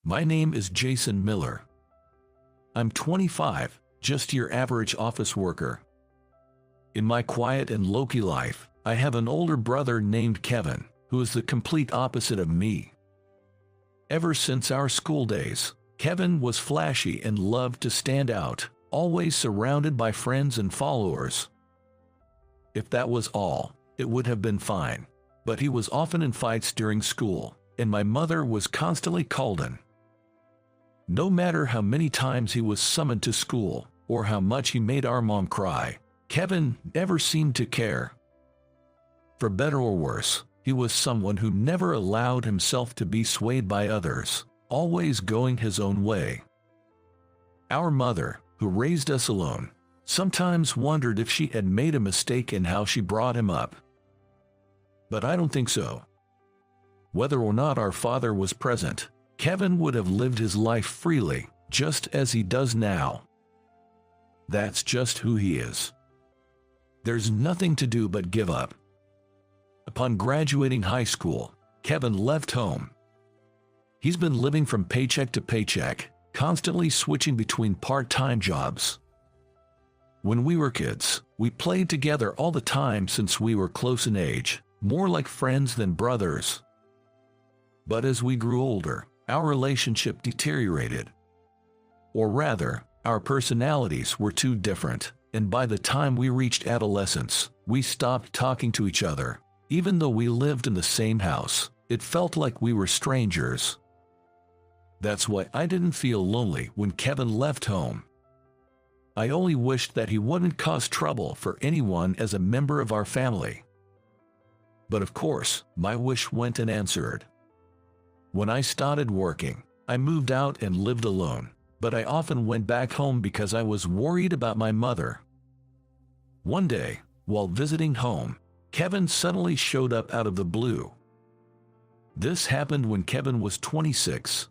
My name is Jason Miller. I'm 25, just your average office worker. In my quiet and low-key life, I have an older brother named Kevin, who is the complete opposite of me. Ever since our school days, Kevin was flashy and loved to stand out, always surrounded by friends and followers. If that was all, it would have been fine, but he was often in fights during school, and my mother was constantly called in. No matter how many times he was summoned to school, or how much he made our mom cry, Kevin never seemed to care. For better or worse, he was someone who never allowed himself to be swayed by others, always going his own way. Our mother, who raised us alone, sometimes wondered if she had made a mistake in how she brought him up. But I don't think so. Whether or not our father was present, Kevin would have lived his life freely, just as he does now. That's just who he is. There's nothing to do but give up. Upon graduating high school, Kevin left home. He's been living from paycheck to paycheck, constantly switching between part-time jobs. When we were kids, we played together all the time since we were close in age, more like friends than brothers. But as we grew older, our relationship deteriorated. Or rather, our personalities were too different, and by the time we reached adolescence, we stopped talking to each other. Even though we lived in the same house, it felt like we were strangers. That's why I didn't feel lonely when Kevin left home. I only wished that he wouldn't cause trouble for anyone as a member of our family. But of course, my wish went unanswered. When I started working, I moved out and lived alone, but I often went back home because I was worried about my mother. One day, while visiting home, Kevin suddenly showed up out of the blue. This happened when Kevin was 26.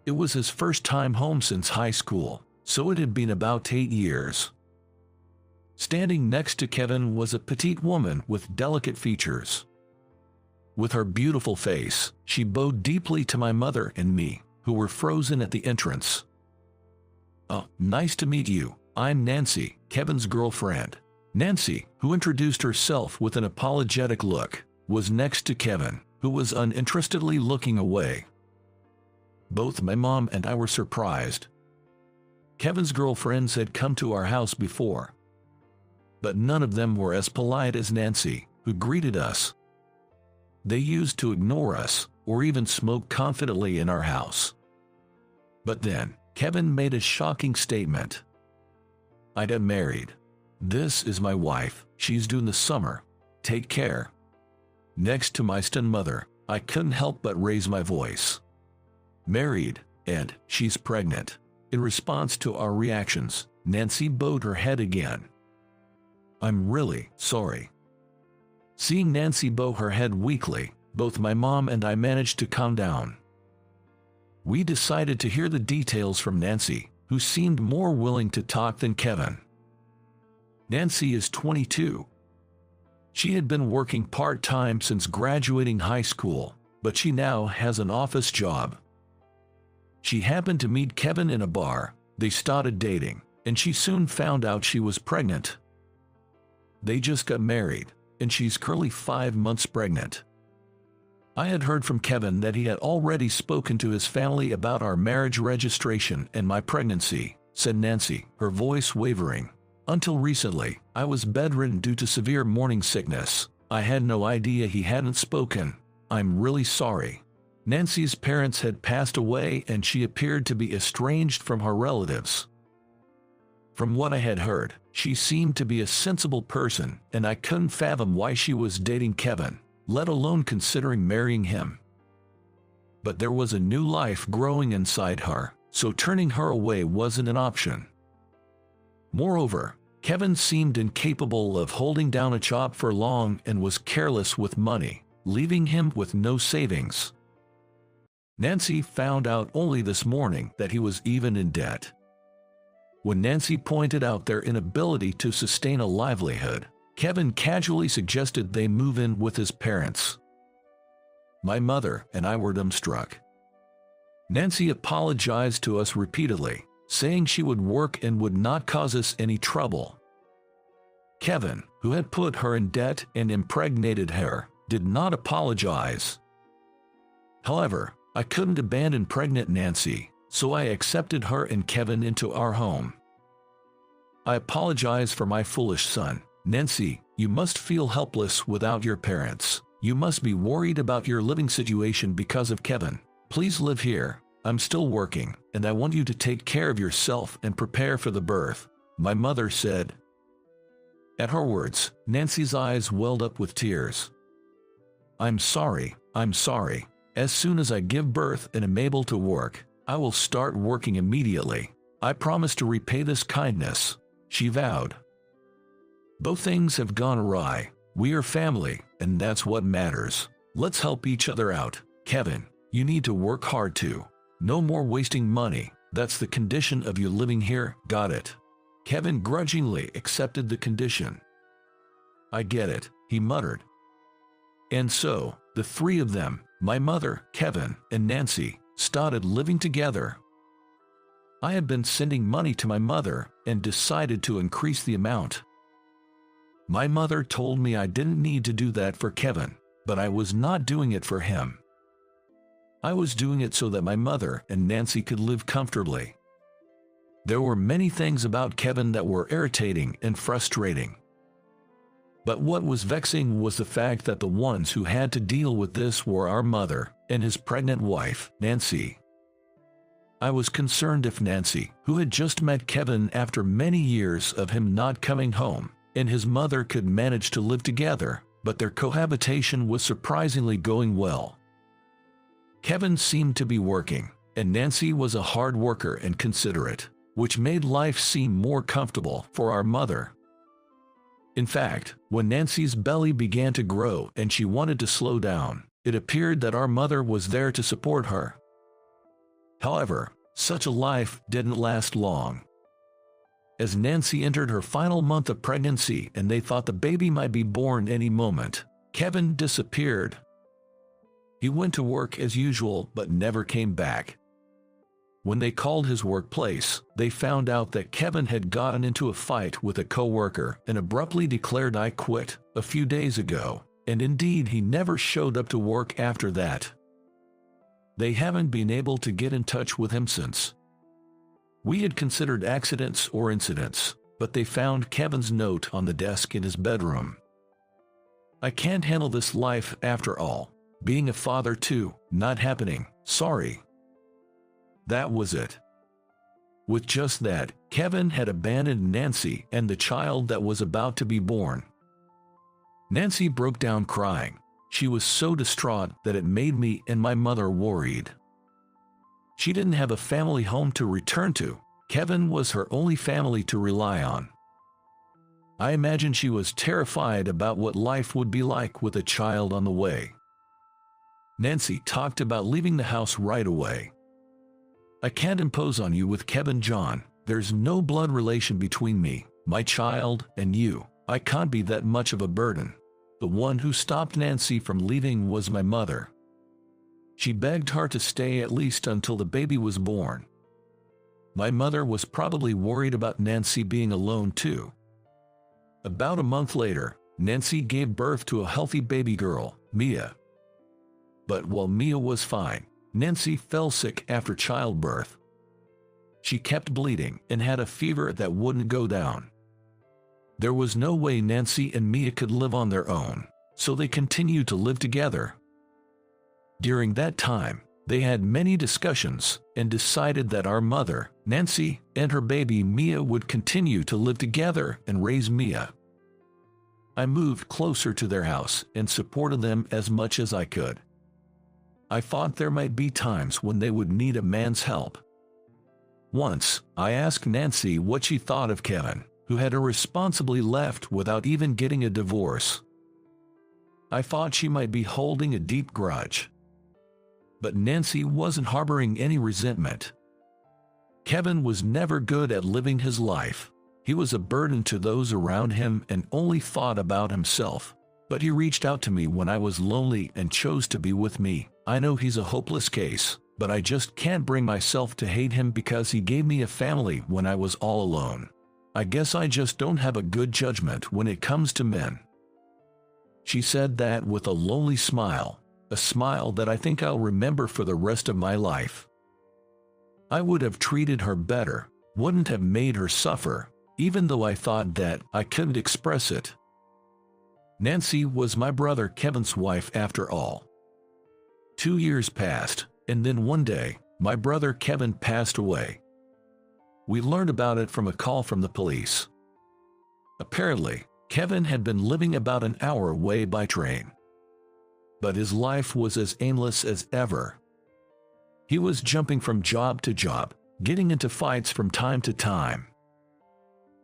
It was his first time home since high school, so it had been about 8 years. Standing next to Kevin was a petite woman with delicate features. With her beautiful face, she bowed deeply to my mother and me, who were frozen at the entrance. "Oh, nice to meet you. I'm Nancy, Kevin's girlfriend." Nancy, who introduced herself with an apologetic look, was next to Kevin, who was uninterestedly looking away. Both my mom and I were surprised. Kevin's girlfriends had come to our house before, but none of them were as polite as Nancy, who greeted us. They used to ignore us, or even smoke confidently in our house. But then, Kevin made a shocking statement. "I'd am married. This is my wife, she's due in the summer. Take care." Next to my stun mother, I couldn't help but raise my voice. "Married, and she's pregnant." In response to our reactions, Nancy bowed her head again. "I'm really sorry." Seeing Nancy bow her head weakly, both my mom and I managed to calm down. We decided to hear the details from Nancy, who seemed more willing to talk than Kevin. Nancy is 22. She had been working part-time since graduating high school, but she now has an office job. She happened to meet Kevin in a bar, they started dating, and she soon found out she was pregnant. They just got married, and she's currently 5 months pregnant. I had heard from Kevin that he had already spoken to his family about our marriage registration and my pregnancy, said Nancy, her voice wavering. "Until recently, I was bedridden due to severe morning sickness. I had no idea he hadn't spoken. I'm really sorry." Nancy's parents had passed away and she appeared to be estranged from her relatives. From what I had heard, she seemed to be a sensible person, and I couldn't fathom why she was dating Kevin, let alone considering marrying him. But there was a new life growing inside her, so turning her away wasn't an option. Moreover, Kevin seemed incapable of holding down a job for long and was careless with money, leaving him with no savings. Nancy found out only this morning that he was even in debt. When Nancy pointed out their inability to sustain a livelihood, Kevin casually suggested they move in with his parents. My mother and I were dumbstruck. Nancy apologized to us repeatedly, saying she would work and would not cause us any trouble. Kevin, who had put her in debt and impregnated her, did not apologize. However, I couldn't abandon pregnant Nancy, so I accepted her and Kevin into our home. I apologize for my foolish son. Nancy, you must feel helpless without your parents. You must be worried about your living situation because of Kevin. Please live here. I'm still working, and I want you to take care of yourself and prepare for the birth, my mother said. At her words, Nancy's eyes welled up with tears. I'm sorry. As soon as I give birth and am able to work, I will start working immediately. I promise to repay this kindness, she vowed. Both things have gone awry. We are family, and that's what matters. Let's help each other out. Kevin, you need to work hard too. No more wasting money. That's the condition of you living here, got it? Kevin grudgingly accepted the condition. I get it, he muttered. And so, the three of them, my mother, Kevin, and Nancy, started living together. I had been sending money to my mother and decided to increase the amount. My mother told me I didn't need to do that for Kevin, but I was not doing it for him. I was doing it so that my mother and Nancy could live comfortably. There were many things about Kevin that were irritating and frustrating. But what was vexing was the fact that the ones who had to deal with this were our mother and his pregnant wife, Nancy. I was concerned if Nancy, who had just met Kevin after many years of him not coming home, and his mother could manage to live together, but their cohabitation was surprisingly going well. Kevin seemed to be working, and Nancy was a hard worker and considerate, which made life seem more comfortable for our mother. In fact, when Nancy's belly began to grow and she wanted to slow down, it appeared that our mother was there to support her. However, such a life didn't last long. As Nancy entered her final month of pregnancy and they thought the baby might be born any moment, Kevin disappeared. He went to work as usual but never came back. When they called his workplace, they found out that Kevin had gotten into a fight with a coworker and abruptly declared "I quit" a few days ago, and indeed he never showed up to work after that. They haven't been able to get in touch with him since. We had considered accidents or incidents, but they found Kevin's note on the desk in his bedroom. I can't handle this life after all. Being a father too, not happening, sorry. That was it. With just that, Kevin had abandoned Nancy and the child that was about to be born. Nancy broke down crying. She was so distraught that it made me and my mother worried. She didn't have a family home to return to. Kevin was her only family to rely on. I imagine she was terrified about what life would be like with a child on the way. Nancy talked about leaving the house right away. I can't impose on you with Kevin, John. There's no blood relation between me, my child, and you. I can't be that much of a burden. The one who stopped Nancy from leaving was my mother. She begged her to stay at least until the baby was born. My mother was probably worried about Nancy being alone too. About a month later, Nancy gave birth to a healthy baby girl, Mia. But while Mia was fine, Nancy fell sick after childbirth. She kept bleeding and had a fever that wouldn't go down. There was no way Nancy and Mia could live on their own, so they continued to live together. During that time, they had many discussions and decided that our mother, Nancy, and her baby Mia would continue to live together and raise Mia. I moved closer to their house and supported them as much as I could. I thought there might be times when they would need a man's help. Once, I asked Nancy what she thought of Kevin, who had irresponsibly left without even getting a divorce. I thought she might be holding a deep grudge. But Nancy wasn't harboring any resentment. Kevin was never good at living his life. He was a burden to those around him and only thought about himself. But he reached out to me when I was lonely and chose to be with me. I know he's a hopeless case, but I just can't bring myself to hate him because he gave me a family when I was all alone. I guess I just don't have a good judgment when it comes to men." She said that with a lonely smile, a smile that I think I'll remember for the rest of my life. I would have treated her better, wouldn't have made her suffer, even though I thought that I couldn't express it. Nancy was my brother Kevin's wife after all. 2 years passed, and then one day, my brother Kevin passed away. We learned about it from a call from the police. Apparently, Kevin had been living about an hour away by train. But his life was as aimless as ever. He was jumping from job to job, getting into fights from time to time.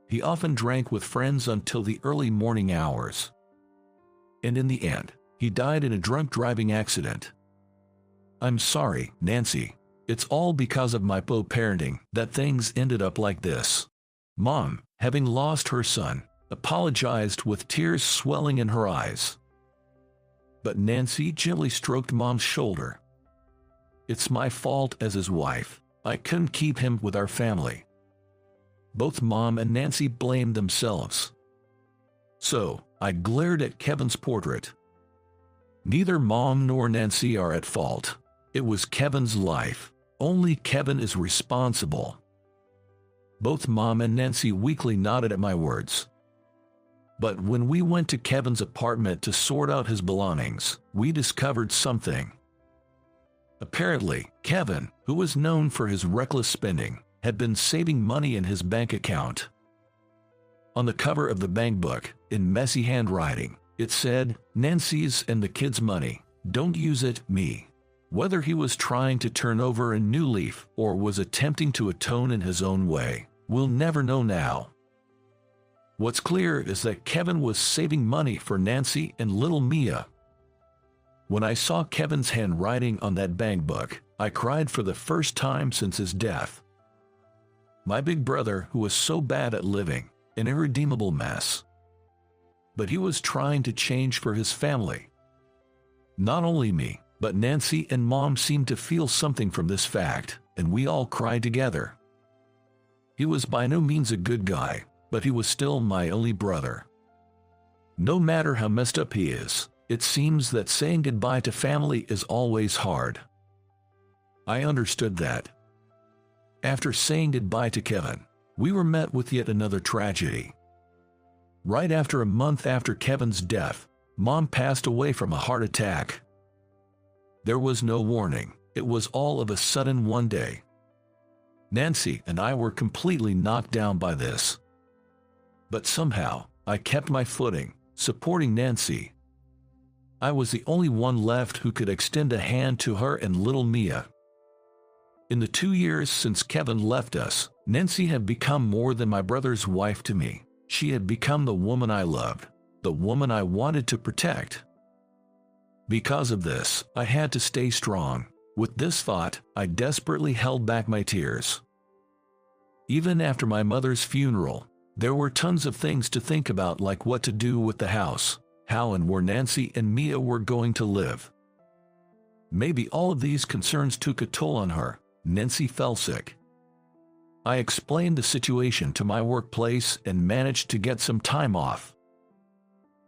He often drank with friends until the early morning hours. And in the end, he died in a drunk driving accident. I'm sorry, Nancy. It's all because of my poor parenting that things ended up like this. Mom, having lost her son, apologized with tears swelling in her eyes. But Nancy gently stroked Mom's shoulder. It's my fault as his wife. I couldn't keep him with our family. Both Mom and Nancy blamed themselves. So, I glared at Kevin's portrait. Neither Mom nor Nancy are at fault. It was Kevin's life. Only Kevin is responsible. Both Mom and Nancy weakly nodded at my words. But when we went to Kevin's apartment to sort out his belongings, we discovered something. Apparently, Kevin, who was known for his reckless spending, had been saving money in his bank account. On the cover of the bank book, in messy handwriting, it said, "Nancy's and the kids' money. Don't use it, me." Whether he was trying to turn over a new leaf or was attempting to atone in his own way, we'll never know now. What's clear is that Kevin was saving money for Nancy and little Mia. When I saw Kevin's handwriting on that bank book, I cried for the first time since his death. My big brother, who was so bad at living, an irredeemable mess. But he was trying to change for his family. Not only me, but Nancy and Mom seemed to feel something from this fact, and we all cried together. He was by no means a good guy, but he was still my only brother. No matter how messed up he is, it seems that saying goodbye to family is always hard. I understood that. After saying goodbye to Kevin, we were met with yet another tragedy. Right after a month after Kevin's death, Mom passed away from a heart attack. There was no warning. It was all of a sudden one day. Nancy and I were completely knocked down by this. But somehow, I kept my footing, supporting Nancy. I was the only one left who could extend a hand to her and little Mia. In the 2 years since Kevin left us, Nancy had become more than my brother's wife to me. She had become the woman I loved, the woman I wanted to protect. Because of this, I had to stay strong. With this thought, I desperately held back my tears. Even after my mother's funeral, there were tons of things to think about, like what to do with the house, how and where Nancy and Mia were going to live. Maybe all of these concerns took a toll on her. Nancy fell sick. I explained the situation to my workplace and managed to get some time off.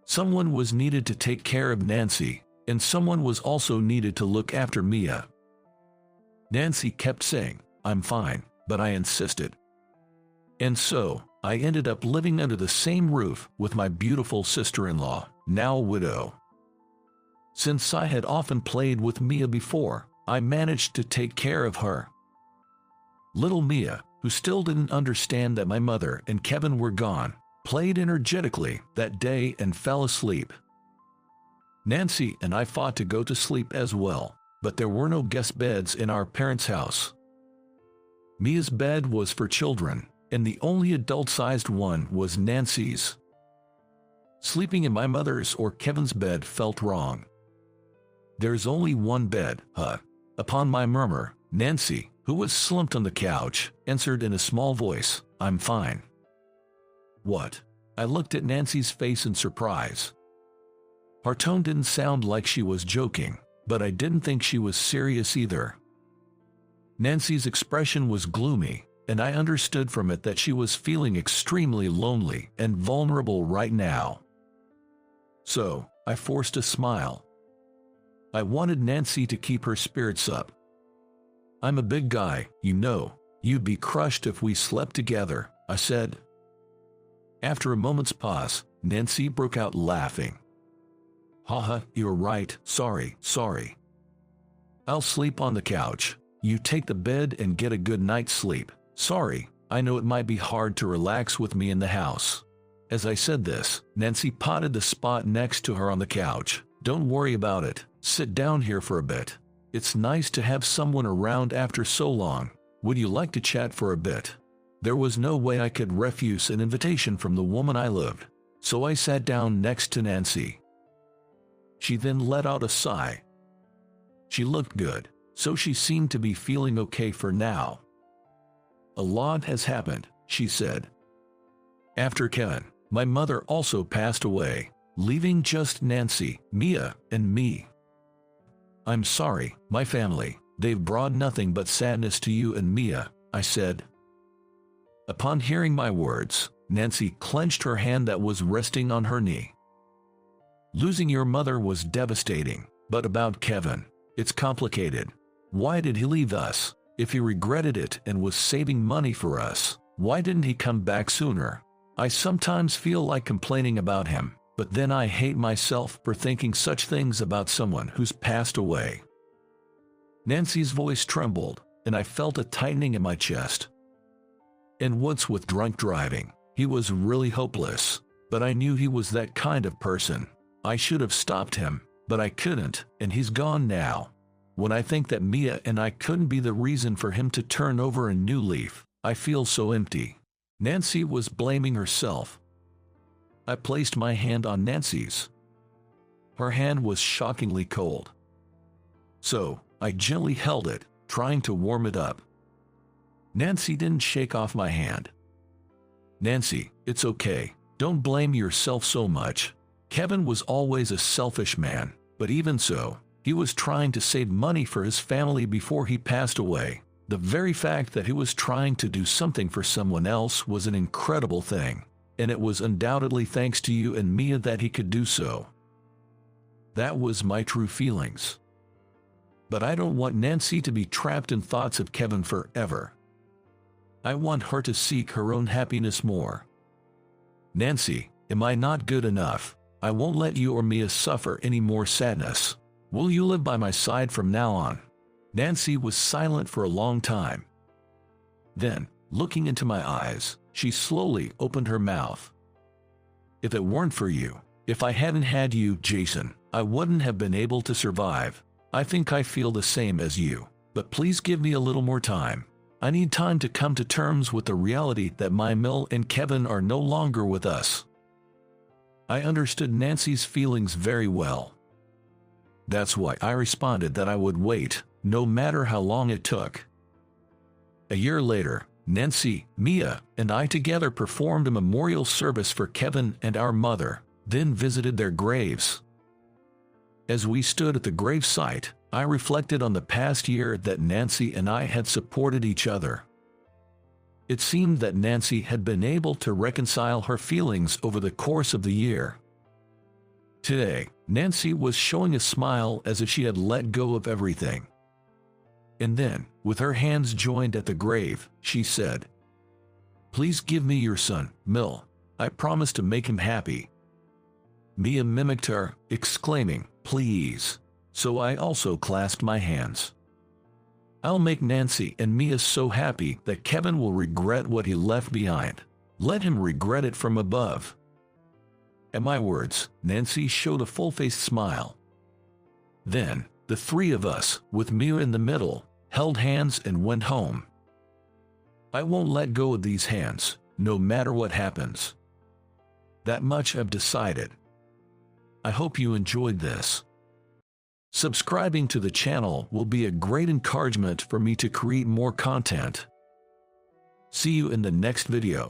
Someone was needed to take care of Nancy, and someone was also needed to look after Mia. Nancy kept saying, "I'm fine," but I insisted. And so, I ended up living under the same roof with my beautiful sister-in-law, now a widow. Since I had often played with Mia before, I managed to take care of her. Little Mia, who still didn't understand that my mother and Kevin were gone, played energetically that day and fell asleep. Nancy and I fought to go to sleep as well, but there were no guest beds in our parents' house. Mia's bed was for children, and the only adult-sized one was Nancy's. Sleeping in my mother's or Kevin's bed felt wrong. "There's only one bed, huh?" Upon my murmur, Nancy, who was slumped on the couch, answered in a small voice, "I'm fine." "What?" I looked at Nancy's face in surprise. Her tone didn't sound like she was joking, but I didn't think she was serious either. Nancy's expression was gloomy, and I understood from it that she was feeling extremely lonely and vulnerable right now. So, I forced a smile. I wanted Nancy to keep her spirits up. "I'm a big guy, you know. You'd be crushed if we slept together," I said. After a moment's pause, Nancy broke out laughing. "Haha, you're right, sorry. I'll sleep on the couch. You take the bed and get a good night's sleep. Sorry, I know it might be hard to relax with me in the house." As I said this, Nancy patted the spot next to her on the couch. "Don't worry about it. Sit down here for a bit. It's nice to have someone around after so long. Would you like to chat for a bit?" There was no way I could refuse an invitation from the woman I loved, so I sat down next to Nancy. She then let out a sigh. She looked good, so she seemed to be feeling okay for now. "A lot has happened," she said. "After Kevin, my mother also passed away, leaving just Nancy, Mia, and me. I'm sorry, my family, they've brought nothing but sadness to you and Mia," I said. Upon hearing my words, Nancy clenched her hand that was resting on her knee. "Losing your mother was devastating, but about Kevin, it's complicated. Why did he leave us? If he regretted it and was saving money for us, why didn't he come back sooner? I sometimes feel like complaining about him, but then I hate myself for thinking such things about someone who's passed away." Nancy's voice trembled, and I felt a tightening in my chest. "And what's with drunk driving? He was really hopeless, but I knew he was that kind of person. I should have stopped him, but I couldn't, and he's gone now. When I think that Mia and I couldn't be the reason for him to turn over a new leaf, I feel so empty." Nancy was blaming herself. I placed my hand on Nancy's. Her hand was shockingly cold. So, I gently held it, trying to warm it up. Nancy didn't shake off my hand. "Nancy, it's okay. Don't blame yourself so much. Kevin was always a selfish man, but even so, he was trying to save money for his family before he passed away. The very fact that he was trying to do something for someone else was an incredible thing, and it was undoubtedly thanks to you and Mia that he could do so. That was my true feelings. But I don't want Nancy to be trapped in thoughts of Kevin forever. I want her to seek her own happiness more. Nancy, am I not good enough? I won't let you or Mia suffer any more sadness. Will you live by my side from now on?" Nancy was silent for a long time. Then, looking into my eyes, she slowly opened her mouth. "If it weren't for you, if I hadn't had you, Jason, I wouldn't have been able to survive. I think I feel the same as you, but please give me a little more time. I need time to come to terms with the reality that my Mill and Kevin are no longer with us." I understood Nancy's feelings very well. That's why I responded that I would wait, no matter how long it took. A year later, Nancy, Mia, and I together performed a memorial service for Kevin and our mother, then visited their graves. As we stood at the gravesite, I reflected on the past year that Nancy and I had supported each other. It seemed that Nancy had been able to reconcile her feelings over the course of the year. Today, Nancy was showing a smile as if she had let go of everything. And then, with her hands joined at the grave, she said, "Please give me your son, Mill. I promise to make him happy." Mia mimicked her, exclaiming, "Please." So I also clasped my hands. I'll make Nancy and Mia so happy that Kevin will regret what he left behind. Let him regret it from above. At my words, Nancy showed a full-faced smile. Then, the three of us, with Mia in the middle, held hands and went home. I won't let go of these hands, no matter what happens. That much I've decided. I hope you enjoyed this. Subscribing to the channel will be a great encouragement for me to create more content. See you in the next video.